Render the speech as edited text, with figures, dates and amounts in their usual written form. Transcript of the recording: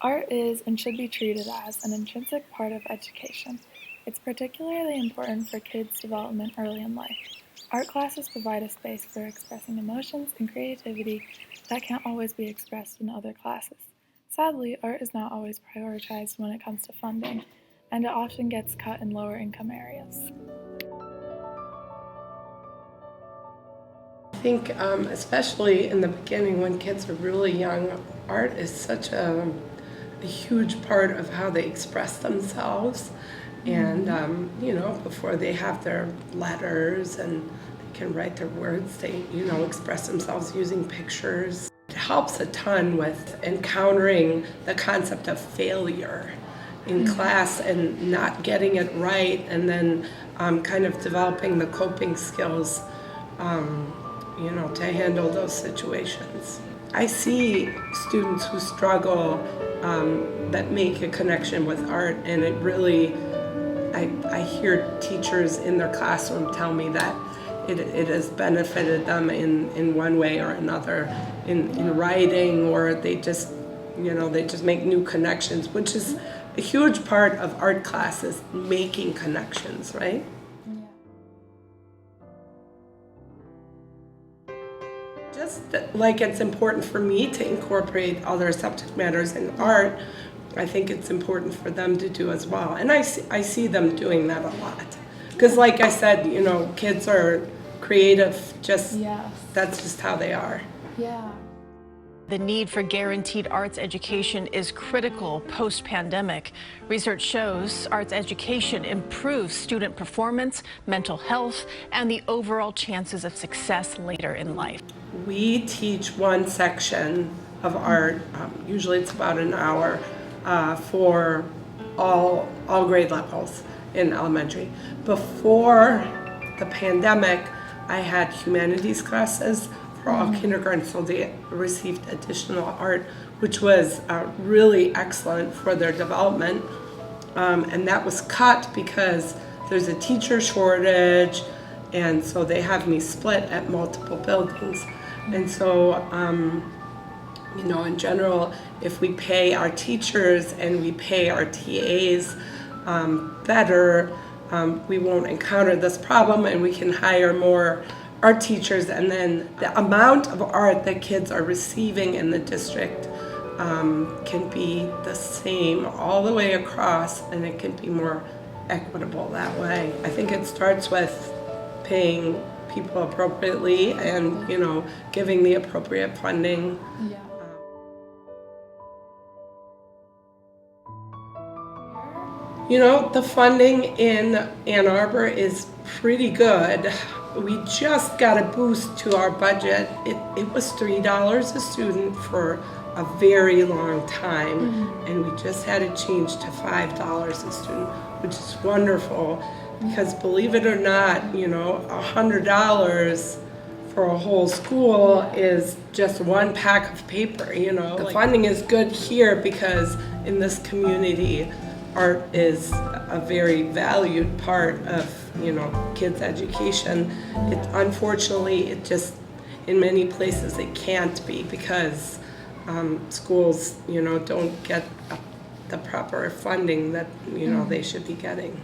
Art is and should be treated as an intrinsic part of education. It's particularly important for kids' development early in life. Art classes provide a space for expressing emotions and creativity that can't always be expressed in other classes. Sadly, art is not always prioritized when it comes to funding, and it often gets cut in lower income areas. I think especially in the beginning when kids are really young, art is such a huge part of how they express themselves. And, before they have their letters and they can write their words, they, express themselves using pictures. It helps a ton with encountering the concept of failure in class and not getting it right, and then kind of developing the coping skills to handle those situations. I see students who struggle that make a connection with art, and it really, I hear teachers in their classroom tell me that it has benefited them in one way or another in writing, or they just make new connections, which is a huge part of art classes, making connections, right? Just like it's important for me to incorporate other subject matters in art, I think it's important for them to do as well. And I see them doing that a lot. Because like I said, kids are creative, that's just how they are. Yeah. The need for guaranteed arts education is critical post-pandemic. Research shows arts education improves student performance, mental health, and the overall chances of success later in life. We teach one section of art, usually it's about an hour, for all grade levels in elementary. Before the pandemic, I had humanities classes for all kindergarten, so they received additional art, which was really excellent for their development. And that was cut because there's a teacher shortage, and so they have me split at multiple buildings. And so, in general, if we pay our teachers and we pay our TAs better, we won't encounter this problem, and we can hire more art teachers, and then the amount of art that kids are receiving in the district can be the same all the way across, and it can be more equitable that way. I think it starts with paying people appropriately and giving the appropriate funding. Yeah. The funding in Ann Arbor is pretty good. We just got a boost to our budget. It was $3 a student for a very long time, and we just had it changed to $5 a student, which is wonderful, because believe it or not, $100 for a whole school is just one pack of paper. The funding is good here because in this community, art is a very valued part of kids' education. Unfortunately, it just in many places it can't be because schools don't get the proper funding that they should be getting.